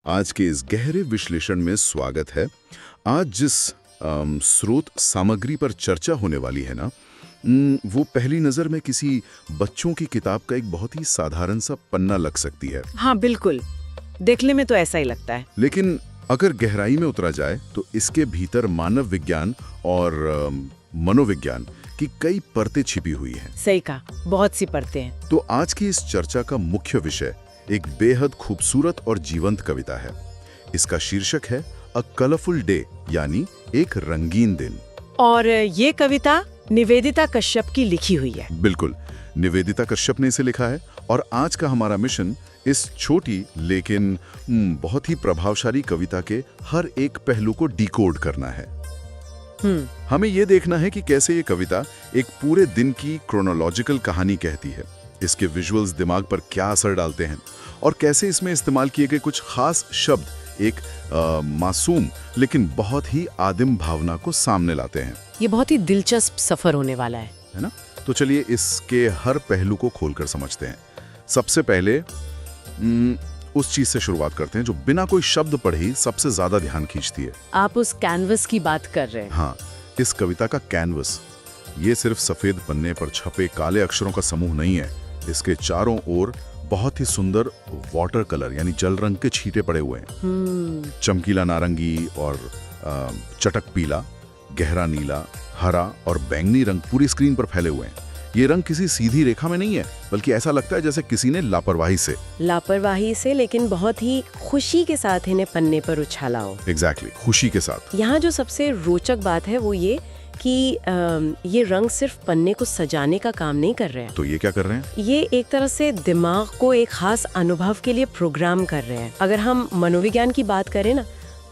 आज के इस गहरे विश्लेषण में स्वागत है। आज जिस स्रोत सामग्री पर चर्चा होने वाली है ना, वो पहली नज़र में किसी बच्चों की किताब का एक बहुत ही साधारण सा पन्ना लग सकती है। हाँ बिल्कुल, देखने में तो ऐसा ही लगता है। लेकिन अगर गहराई में उतरा जाए तो इसके भीतर मानव विज्ञान और मनोविज्ञान की कई परतें छिपी हुई हैं। सही कहा, बहुत सी परतें हैं। तो आज की इस चर्चा का मुख्य विषय एक बेहद खूबसूरत और जीवंत कविता है। इसका शीर्षक है अ कलरफुल डे, यानी एक रंगीन दिन। और ये कविता निवेदिता कश्यप की लिखी हुई है। बिल्कुल, निवेदिता कश्यप ने इसे लिखा है। और आज का हमारा मिशन इस छोटी लेकिन बहुत ही प्रभावशाली कविता के हर एक पहलू को डिकोड करना है। हमें ये देखना है कि कैसे ये कविता एक पूरे दिन की क्रोनोलॉजिकल कहानी कहती है, इसके विजुअल्स दिमाग पर क्या असर डालते हैं और कैसे इसमें इस्तेमाल किए गए कुछ खास शब्द एक मासूम लेकिन बहुत ही आदिम भावना को सामने लाते हैं। ये बहुत ही दिलचस्प सफर होने वाला है ना? तो चलिए इसके हर पहलू को खोलकर समझते हैं। सबसे पहले उस चीज से शुरुआत करते हैं जो बिना कोई शब्द पढ़े ही सबसे ज्यादा ध्यान खींचती है। आप उस कैनवस की बात कर रहे हैं? हाँ, इस कविता का कैनवस ये सिर्फ सफेद पन्ने पर छपे काले अक्षरों का समूह नहीं है। इसके चारों ओर बहुत ही सुंदर वाटर कलर यानी जल रंग के छींटे पड़े हुए हैं। चमकीला नारंगी और चटक पीला, गहरा नीला, हरा और बैंगनी रंग पूरी स्क्रीन पर फैले हुए हैं। ये रंग किसी सीधी रेखा में नहीं है, बल्कि ऐसा लगता है जैसे किसी ने लापरवाही से लेकिन बहुत ही खुशी के साथ इन्हें पन्ने पर उछाला हो। एग्जैक्टली, खुशी के साथ। यहाँ जो सबसे रोचक बात है वो ये कि ये रंग सिर्फ पन्ने को सजाने का काम नहीं कर रहे हैं। तो ये क्या कर रहे हैं? ये एक तरह से दिमाग को एक खास अनुभव के लिए प्रोग्राम कर रहे हैं। अगर हम मनोविज्ञान की बात करें ना,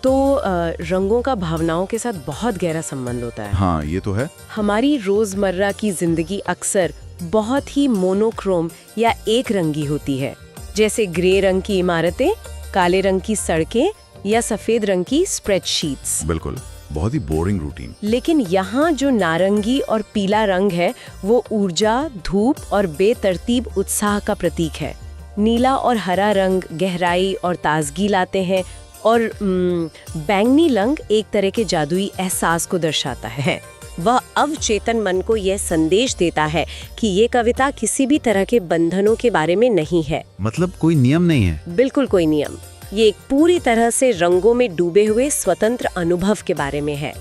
तो रंगों का भावनाओं के साथ बहुत गहरा संबंध होता है। हाँ, ये तो है। हमारी रोजमर्रा की जिंदगी अक्सर बहुत ही मोनोक्रोम या एक रंगी होती है, जैसे ग्रे रंग की इमारतें, काले रंग की सड़कें या सफेद रंग की स्प्रेडशीट्स। बिल्कुल, बहुत ही बोरिंग रूटीन। लेकिन यहाँ जो नारंगी और पीला रंग है वो ऊर्जा, धूप और बेतरतीब उत्साह का प्रतीक है। नीला और हरा रंग गहराई और ताजगी लाते हैं और बैंगनी रंग एक तरह के जादुई एहसास को दर्शाता है। वह अवचेतन मन को यह संदेश देता है कि ये कविता किसी भी तरह के बंधनों के बारे में नहीं है। मतलब कोई नियम नहीं है? बिल्कुल कोई नियम। ये एक पूरी तरह से रंगों में डूबे हुए स्वतंत्र अनुभव के बारे में है।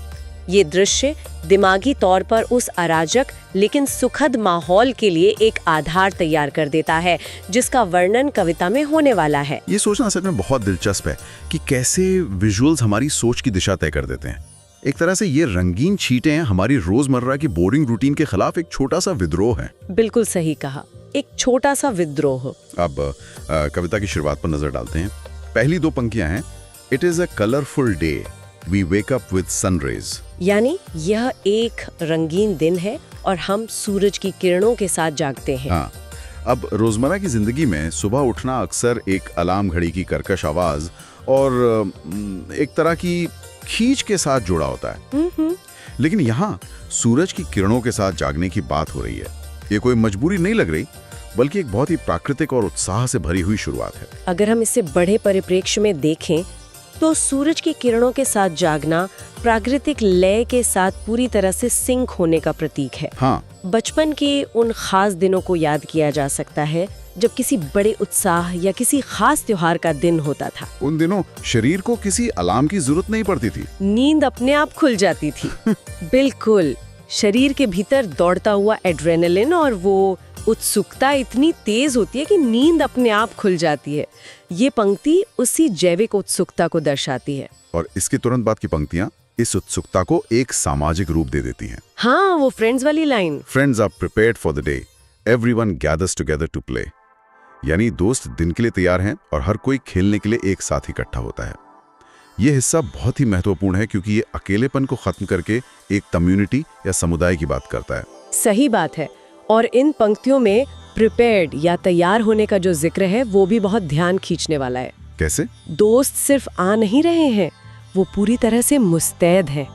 ये दृश्य दिमागी तौर पर उस अराजक लेकिन सुखद माहौल के लिए एक आधार तैयार कर देता है जिसका वर्णन कविता में होने वाला है। ये सोचना सच में बहुत दिलचस्प है कि कैसे विजुअल्स हमारी सोच की दिशा तय कर देते हैं। एक तरह से ये रंगीन छींटे हैं हमारी रोजमर्रा की बोरिंग रूटीन के खिलाफ एक छोटा सा विद्रोह है। बिल्कुल सही कहा, एक छोटा सा विद्रोह। अब कविता की शुरुआत पर नजर डालते हैं। पहली दो पंक्तियां हैं, it is a colourful day, we wake up with sunrays. यानी यह एक रंगीन दिन है और हम सूरज की किरणों के साथ जागते हैं। हाँ, अब रोजमर्रा की जिंदगी में सुबह उठना अक्सर एक अलार्म घड़ी की कर्कश आवाज और एक तरह की खींच के साथ जुड़ा होता है। लेकिन यहाँ सूरज की किरणों के साथ जागने की बात हो रही है। ये कोई मजबूरी नहीं लग रही, बल्कि एक बहुत ही प्राकृतिक और उत्साह से भरी हुई शुरुआत है। अगर हम इसे बड़े परिप्रेक्ष्य में देखें तो सूरज की किरणों के साथ जागना प्राकृतिक लय के साथ पूरी तरह से सिंक होने का प्रतीक है। हाँ, बचपन के उन खास दिनों को याद किया जा सकता है जब किसी बड़े उत्साह या किसी खास त्योहार का दिन होता था। उन दिनों शरीर को किसी अलार्म की जरूरत नहीं पड़ती थी, नींद अपने आप खुल जाती थी। बिल्कुल, शरीर के भीतर दौड़ता हुआ एड्रेनलिन और वो उत्सुकता इतनी तेज होती है कि नींद अपने आप खुल जाती है। ये पंक्ति उसी जैविक उत्सुकता को दर्शाती है। और इसके तुरंत बाद की पंक्तियां इस उत्सुकता को एक सामाजिक रूप दे देती हैं। हाँ, वो फ्रेंड्स वाली line, friends are prepared for the day, everyone gathers together to play. यानी दोस्त दिन के लिए तैयार हैं और हर कोई खेलने के लिए एक साथ इकट्ठा होता है। ये हिस्सा बहुत ही महत्वपूर्ण है क्योंकि ये अकेलेपन को खत्म करके एक कम्युनिटी या समुदाय की बात करता है। सही बात है। और इन पंक्तियों में प्रिपेयर्ड या तैयार होने का जो जिक्र है वो भी बहुत ध्यान खींचने वाला है। कैसे? दोस्त सिर्फ आ नहीं रहे हैं, वो पूरी तरह से मुस्तैद हैं।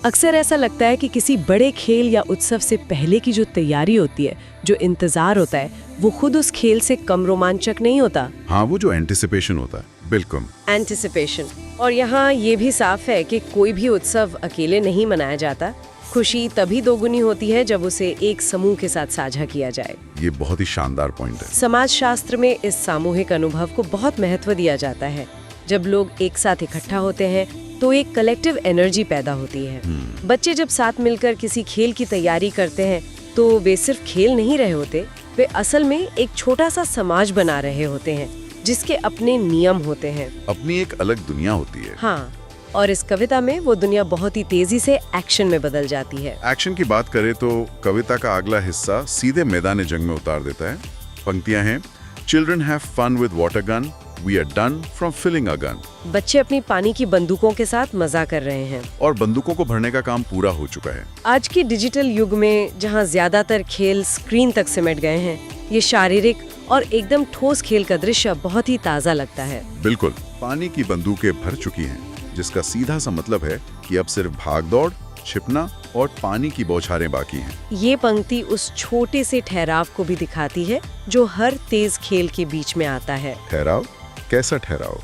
अक्सर ऐसा लगता है कि किसी बड़े खेल या उत्सव से पहले की जो तैयारी होती है, जो इंतजार होता है, वो खुद उस खेल से कम रोमांचक नहीं होता। हाँ, वो जो एंटिसिपेशन होता है बिल्कुल। एंटिसिपेशन। और यहाँ ये भी साफ है कि कोई भी उत्सव अकेले नहीं मनाया जाता। खुशी तभी दोगुनी होती है जब उसे एक समूह के साथ साझा किया जाए। ये बहुत ही शानदार पॉइंट है। समाज शास्त्र में इस सामूहिक अनुभव को बहुत महत्व दिया जाता है। जब लोग एक साथ इकट्ठा होते हैं तो एक कलेक्टिव एनर्जी पैदा होती है। बच्चे जब साथ मिलकर किसी खेल की तैयारी करते हैं तो वे सिर्फ खेल नहीं रहे होते, वे असल में एक छोटा सा समाज बना रहे होते हैं जिसके अपने नियम होते हैं, अपनी एक अलग दुनिया होती है। हाँ, और इस कविता में वो दुनिया बहुत ही तेजी से एक्शन में बदल जाती है। एक्शन की बात करें तो कविता का अगला हिस्सा सीधे मैदान जंग में उतार देता है। पंक्तियां हैं, children have fun with water gun, we are done from filling a gun. बच्चे अपनी पानी की बंदूकों के साथ मजा कर रहे हैं और बंदूकों को भरने का काम पूरा हो चुका है। आज की डिजिटल युग में जहाँ ज्यादातर खेल स्क्रीन तक सिमट गए हैं, ये शारीरिक और एकदम ठोस खेल का दृश्य बहुत ही ताज़ा लगता है। बिल्कुल, पानी की बंदूकें भर चुकी हैं, जिसका सीधा सा मतलब है कि अब सिर्फ भाग दौड़, छिपना और पानी की बौछारें बाकी हैं। ये पंक्ति उस छोटे से ठहराव को भी दिखाती है जो हर तेज खेल के बीच में आता है। ठहराव? कैसा ठहराव?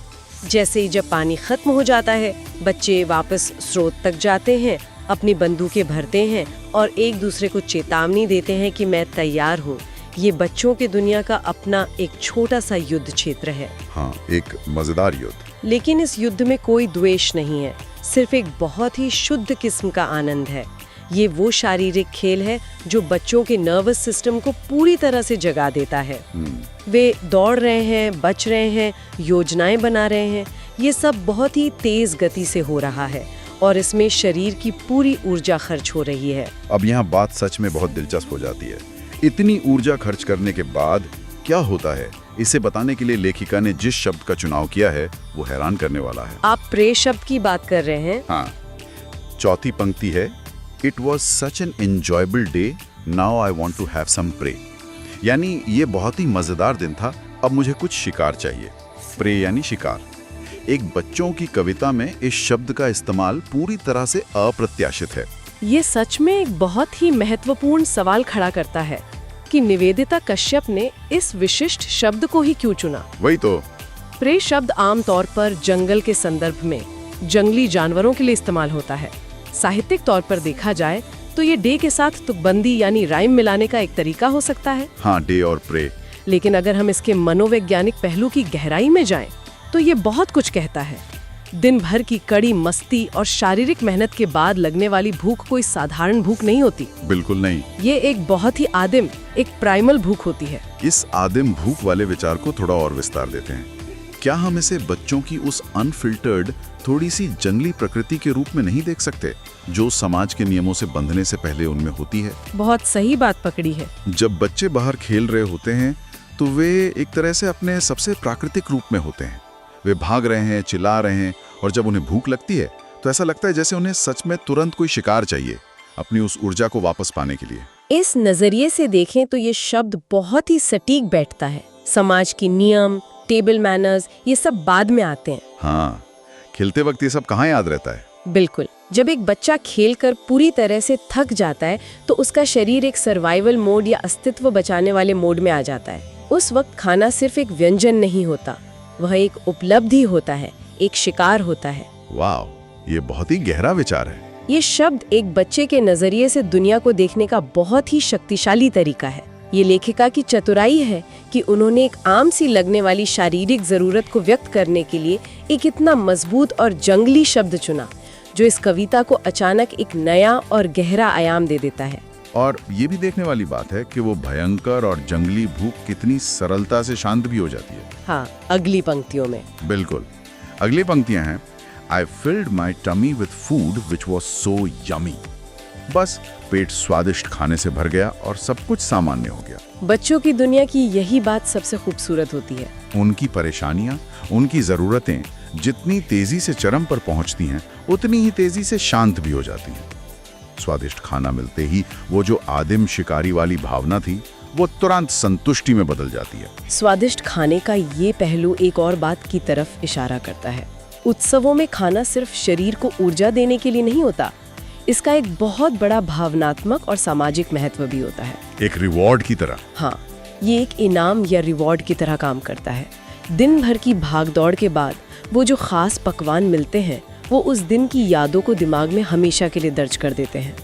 जैसे ही जब पानी खत्म हो जाता है, बच्चे वापस स्रोत तक जाते हैं, अपनी बंदूकें भरते हैं और एक दूसरे को चेतावनी देते हैं कि मैं तैयार हूँ। ये बच्चों की दुनिया का अपना एक छोटा सा युद्ध क्षेत्र है। हाँ, एक मजेदार युद्ध। लेकिन इस युद्ध में कोई द्वेष नहीं है, सिर्फ एक बहुत ही शुद्ध किस्म का आनंद है। ये वो शारीरिक खेल है जो बच्चों के नर्वस सिस्टम को पूरी तरह से जगा देता है। वे दौड़ रहे हैं, बच रहे हैं, योजनाएं बना रहे हैं। ये सब बहुत ही तेज गति से हो रहा है और इसमें शरीर की पूरी ऊर्जा खर्च हो रही है। अब यहाँ बात सच में बहुत दिलचस्प हो जाती है। इतनी ऊर्जा खर्च करने के बाद क्या होता है, इसे बताने के लिए लेखिका ने जिस शब्द का चुनाव किया है वो हैरान करने वाला है। आप प्रे शब्द की बात कर रहे हैं? हाँ, चौथी पंक्ति है, It was such an enjoyable day, now I want to have some prey। यानी ये बहुत ही मजेदार दिन था, अब मुझे कुछ शिकार चाहिए। प्रे यानी शिकार। एक बच्चों की कविता में इस शब्द का इस्तेमाल पूरी तरह से अप्रत्याशित है। ये सच में एक बहुत ही महत्वपूर्ण सवाल खड़ा करता है कि निवेदिता कश्यप ने इस विशिष्ट शब्द को ही क्यों चुना। वही तो। प्रे शब्द आमतौर पर जंगल के संदर्भ में जंगली जानवरों के लिए इस्तेमाल होता है। साहित्यिक तौर पर देखा जाए तो ये डे के साथ तुकबंदी यानी राइम मिलाने का एक तरीका हो सकता है। हाँ, डे और प्रे। लेकिन अगर हम इसके मनोवैज्ञानिक पहलू की गहराई में जाएं, तो ये बहुत कुछ कहता है। दिन भर की कड़ी मस्ती और शारीरिक मेहनत के बाद लगने वाली भूख कोई साधारण भूख नहीं होती। बिल्कुल नहीं। ये एक बहुत ही आदिम, एक प्राइमल भूख होती है। इस आदिम भूख वाले विचार को थोड़ा और विस्तार देते हैं। क्या हम इसे बच्चों की उस अनफिल्टर्ड, थोड़ी सी जंगली प्रकृति के रूप में नहीं देख सकते, जो समाज के नियमों से बंधने से पहले उनमें होती है? बहुत सही बात पकड़ी है। जब बच्चे बाहर खेल रहे होते हैं तो वे एक तरह से अपने सबसे प्राकृतिक रूप में होते हैं। वे भाग रहे हैं, चिल्ला रहे हैं, और जब उन्हें भूख लगती है तो ऐसा लगता है जैसे उन्हें सच में तुरंत कोई शिकार चाहिए, अपनी उस ऊर्जा को वापस पाने के लिए। इस नजरिए से देखें तो ये शब्द बहुत ही सटीक बैठता है। समाज की नियम, टेबल मैनर्स, ये सब बाद में आते हैं। हाँ, खेलते वक्त ये सब कहाँ याद रहता है? बिल्कुल। जब एक बच्चा खेलकर पूरी तरह से थक जाता है तो उसका शरीर एक सर्वाइवल मोड या अस्तित्व बचाने वाले मोड में आ जाता है। उस वक्त खाना सिर्फ एक व्यंजन नहीं होता, वह एक उपलब्धि होता है, एक शिकार होता है। वाह, ये बहुत ही गहरा विचार है। ये शब्द एक बच्चे के नजरिए से दुनिया को देखने का बहुत ही शक्तिशाली तरीका है। ये लेखिका की चतुराई है कि उन्होंने एक आम सी लगने वाली शारीरिक जरूरत को व्यक्त करने के लिए एक इतना मजबूत और जंगली शब्द चुना, जो इस कविता को अचानक एक नया और गहरा आयाम दे देता है। और ये भी देखने वाली बात है कि वो भयंकर और जंगली भूख कितनी सरलता से शांत भी हो जाती है। हाँ, अगली पंक्तियों में। बिल्कुल। अगली पंक्तियां हैं, I filled my tummy with food which was so yummy। बस पेट स्वादिष्ट खाने से भर गया और सब कुछ सामान्य हो गया। बच्चों की दुनिया की यही बात सबसे खूबसूरत होती है। उनकी परेशानियां, उनकी जरूरतें जितनी तेजी से चरम पर पहुंचती हैं, उतनी ही तेजी से शांत भी हो जाती हैं। स्वादिष्ट खाना मिलते ही वो जो आदिम शिकारी वाली भावना थी, वो तुरंत संतुष्टि में बदल जाती है। स्वादिष्ट खाने का ये पहलू एक और बात की तरफ इशारा करता है। उत्सवों में खाना सिर्फ शरीर को ऊर्जा देने के लिए नहीं होता, इसका एक बहुत बड़ा भावनात्मक और सामाजिक महत्व भी होता है। एक रिवॉर्ड की तरह। हाँ, ये एक इनाम या रिवॉर्ड की तरह काम करता है। दिन भर की भागदौड़ के बाद वो जो खास पकवान मिलते हैं वो उस दिन की यादों को दिमाग में हमेशा के लिए दर्ज कर देते हैं।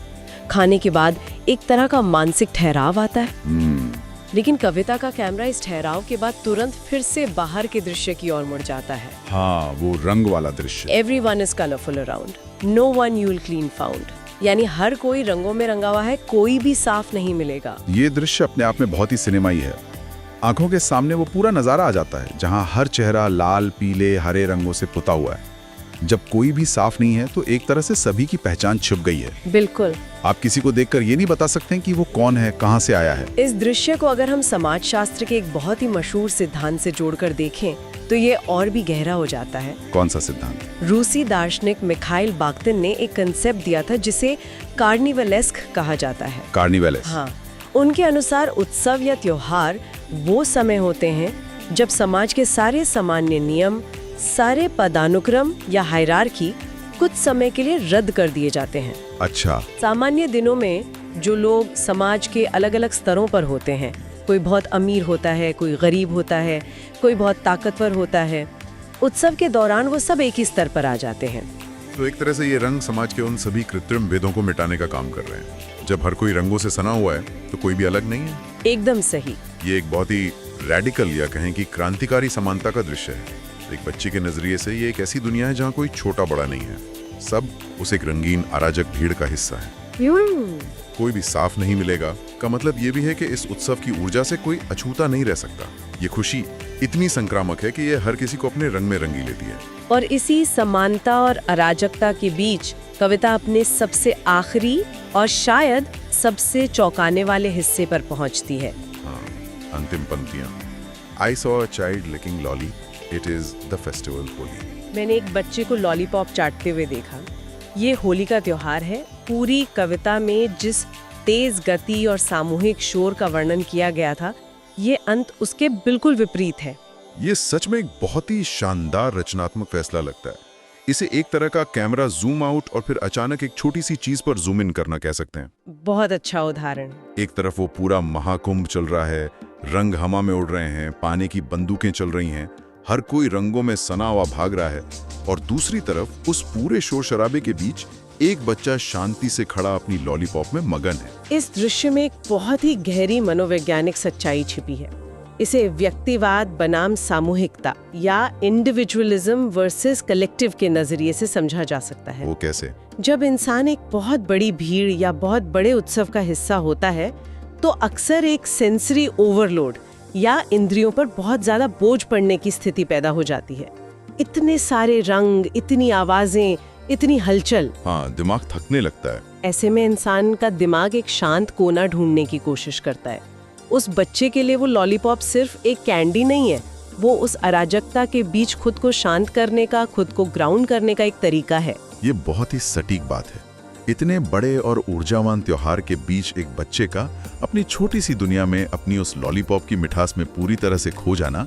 खाने के बाद एक तरह का मानसिक ठहराव आता है। लेकिन कविता का कैमरा इस ठहराव के बाद तुरंत फिर से बाहर के दृश्य की ओर मुड़ जाता है। हाँ, वो रंग वाला दृश्य। Everyone is colorful around, no one you'll clean found। यानी हर कोई रंगों में रंगा हुआ है, कोई भी साफ नहीं मिलेगा। ये दृश्य अपने आप में बहुत ही सिनेमाई है। आंखों के सामने वो पूरा नजारा आ जाता है जहाँ हर चेहरा लाल, पीले, हरे रंगों से पुता हुआ है। जब कोई भी साफ नहीं है तो एक तरह से सभी की पहचान छुप गई है। बिल्कुल। आप किसी को देखकर ये नहीं बता सकते कि वो कौन है, कहाँ से आया है। इस दृश्य को अगर हम समाजशास्त्र के एक बहुत ही मशहूर सिद्धांत से जोड़कर देखें तो ये और भी गहरा हो जाता है। कौन सा सिद्धांत? रूसी दार्शनिक मिखाइल बाख्तिन ने एक कंसेप्ट दिया था जिसे कार्निवलेस्क कहा जाता है। कार्निवलेस? हाँ, उनके अनुसार उत्सव या त्योहार वो समय होते हैं जब समाज के सारे सामान्य नियम, सारे पदानुक्रम या हायरार्की कुछ समय के लिए रद्द कर दिए जाते हैं। अच्छा। सामान्य दिनों में जो लोग समाज के अलग अलग स्तरों पर होते हैं, कोई बहुत अमीर होता है, कोई गरीब होता है, कोई बहुत ताकतवर होता है, उत्सव के दौरान वो सब एक ही स्तर पर आ जाते हैं। तो एक तरह से ये रंग समाज के उन सभी कृत्रिम भेदों को मिटाने का काम कर रहे हैं। जब हर कोई रंगों से सना हुआ है तो कोई भी अलग नहीं है। एकदम सही। ये एक बहुत ही रेडिकल या कहें कि क्रांतिकारी समानता का दृश्य है। एक बच्चे के नजरिए से ये एक ऐसी दुनिया है जहाँ कोई छोटा बड़ा नहीं है, सब उस एक रंगीन अराजक भीड़ का हिस्सा है। कोई भी साफ नहीं मिलेगा का मतलब ये भी है कि इस उत्सव की ऊर्जा से कोई अछूता नहीं रह सकता। ये खुशी इतनी संक्रामक है कि ये हर किसी को अपने रंग में रंगी लेती है। और इसी समानता और अराजकता के बीच कविता अपने सबसे आखिरी और शायद सबसे चौंकाने वाले हिस्से पर पहुंचती है। हाँ, अंतिम पंक्तियां। I saw a child licking lolly. It is the festival Holi. मैंने एक बच्चे को लॉलीपॉप चाटते हुए देखा। ये होली का त्योहार है। पूरी कविता में जिस तेज गति और सामूहिक शोर का वर्णन किया गया था, ये अंत उसके बिल्कुल विपरीत है। ये सच में एक बहुत ही शानदार रचनात्मक फैसला लगता है। इसे एक तरह का कैमरा जूम आउट और फिर अचानक एक छोटी सी चीज पर जूम इन करना कह सकते हैं। बहुत अच्छा उदाहरण। एक तरफ वो पूरा महाकुंभ चल रहा है, रंग हवा में उड़ रहे हैं, पानी की बंदूकें चल रही हैं, हर कोई रंगों में सना हुआ भाग रहा है, और दूसरी तरफ उस पूरे शोर शराबे के बीच एक बच्चा शांति से खड़ा अपनी लॉलीपॉप में मगन है। इस दृश्य में एक बहुत ही गहरी मनोवैज्ञानिक सच्चाई छिपी है। इसे व्यक्तिवाद बनाम सामूहिकता या इंडिविजुअलिज्म वर्सेस कलेक्टिव के नजरिए से समझा जा सकता है। वो कैसे? जब इंसान एक बहुत बड़ी भीड़ या बहुत बड़े उत्सव का हिस्सा होता है तो अक्सर एक सेंसरी ओवरलोड या इंद्रियों पर बहुत ज्यादा बोझ पड़ने की स्थिति पैदा हो जाती है। इतने सारे रंग, इतनी आवाजें, इतनी हलचल। हाँ, दिमाग थकने लगता है। ऐसे में इंसान का दिमाग एक शांत कोना ढूंढने की कोशिश करता है। उस बच्चे के लिए वो लॉलीपॉप सिर्फ एक कैंडी नहीं है, वो उस अराजकता के बीच खुद को शांत करने का, खुद को ग्राउंड करने का एक तरीका है। ये बहुत ही सटीक बात है। इतने बड़े और ऊर्जावान त्योहार के बीच एक बच्चे का अपनी छोटी सी दुनिया में अपनी उस लॉलीपॉप की मिठास में पूरी तरह से खो जाना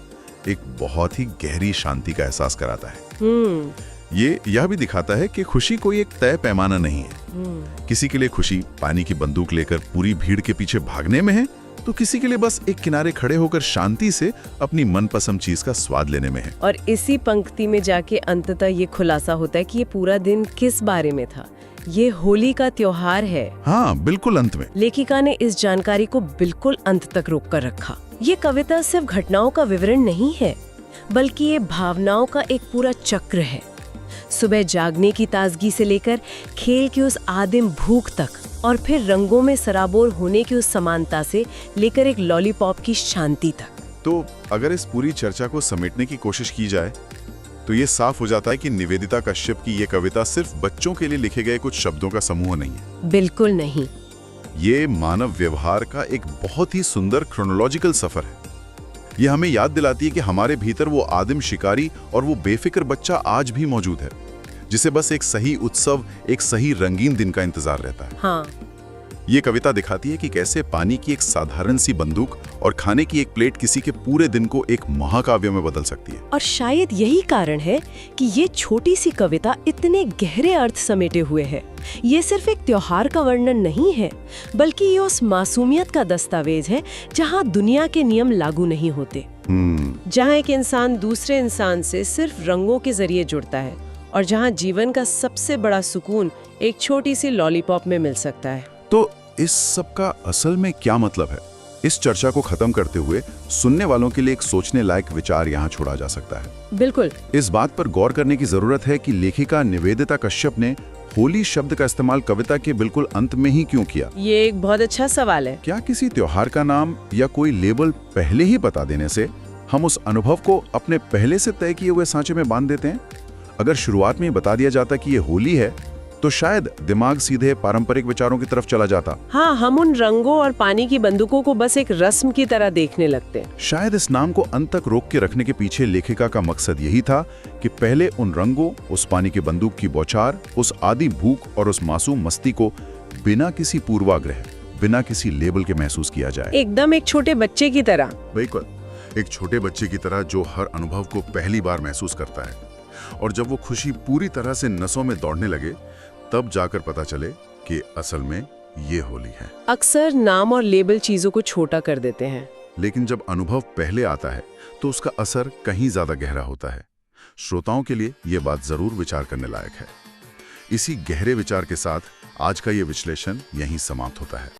एक बहुत ही गहरी शांति का एहसास कराता है। ये यह भी दिखाता है कि खुशी कोई एक तय पैमाना नहीं है। किसी के लिए खुशी पानी की बंदूक लेकर पूरी भीड़ के पीछे भागने में है, तो किसी के लिए बस एक किनारे खड़े होकर शांति से अपनी मनपसंद चीज का स्वाद लेने में है। और इसी पंक्ति में जाके अंततः ये खुलासा होता है कि ये पूरा दिन किस बारे में था। ये होली का त्योहार है। हाँ, बिल्कुल अंत में। लेखिका ने इस जानकारी को बिल्कुल अंत तक रोक कर रखा। ये कविता सिर्फ घटनाओं का विवरण नहीं है, बल्कि ये भावनाओं का एक पूरा चक्र है। सुबह जागने की ताजगी से लेकर खेल की उस आदिम भूख तक, और फिर रंगों में सराबोर होने की उस समानता से लेकर एक लॉलीपॉप की शांति तक। तो अगर इस पूरी चर्चा को समेटने की कोशिश की जाए तो ये साफ हो जाता है कि निवेदिता कश्यप की ये कविता सिर्फ बच्चों के लिए लिखे गए कुछ शब्दों का समूह नहीं है। बिल्कुल नहीं। ये मानव व्यवहार का एक बहुत ही सुंदर क्रोनोलॉजिकल सफर है। ये हमें याद दिलाती है कि हमारे भीतर वो आदिम शिकारी और वो बेफिक्र बच्चा आज भी मौजूद है, जिसे बस एक सही उत्सव, एक सही रंगीन दिन का इंतजार रहता है। हाँ। ये कविता दिखाती है कि कैसे पानी की एक साधारण सी बंदूक और खाने की एक प्लेट किसी के पूरे दिन को एक महाकाव्य में बदल सकती है। और शायद यही कारण है कि ये छोटी सी कविता इतने गहरे अर्थ समेटे हुए है। ये सिर्फ एक त्योहार का वर्णन नहीं है, बल्कि ये उस मासूमियत का दस्तावेज है जहाँ दुनिया के नियम लागू नहीं होते, जहाँ एक इंसान दूसरे इंसान से सिर्फ रंगों के जरिए जुड़ता है और जहाँ जीवन का सबसे बड़ा सुकून एक छोटी सी लॉलीपॉप में मिल सकता है। तो इस सब का असल में क्या मतलब है? इस चर्चा को खत्म करते हुए सुनने वालों के लिए एक सोचने लायक विचार यहाँ छोड़ा जा सकता है। बिल्कुल। इस बात पर गौर करने की जरूरत है कि लेखिका निवेदिता कश्यप ने होली शब्द का इस्तेमाल कविता के बिल्कुल अंत में ही क्यों किया? ये एक बहुत अच्छा सवाल है। क्या किसी त्योहार का नाम या कोई लेबल पहले ही बता देने से हम उस अनुभव को अपने पहले से तय किए हुए सांचे में बांध देते हैं? अगर शुरुआत में ही बता दिया जाता कि ये होली है, तो शायद दिमाग सीधे पारंपरिक विचारों की तरफ चला जाता। हाँ, हम उन रंगों और पानी की बंदूकों को बस एक रस्म की तरह देखने लगते हैं। शायद इस नाम को अंत तक रोक के रखने के पीछे लेखिका का मकसद यही था कि पहले उन रंगों, उस पानी की बंदूक की बौछार, उस आदि भूख और उस मासूम मस्ती को बिना किसी पूर्वाग्रह, बिना किसी लेबल के महसूस किया जाए। एकदम एक छोटे बच्चे की तरह। बिल्कुल, एक छोटे बच्चे की तरह जो हर अनुभव को पहली बार महसूस करता है, और जब वो खुशी पूरी तरह से नसों में दौड़ने लगे, तब जाकर पता चले कि असल में ये होली है। अक्सर नाम और लेबल चीजों को छोटा कर देते हैं, लेकिन जब अनुभव पहले आता है तो उसका असर कहीं ज्यादा गहरा होता है। श्रोताओं के लिए ये बात जरूर विचार करने लायक है। इसी गहरे विचार के साथ आज का ये विश्लेषण यहीं समाप्त होता है।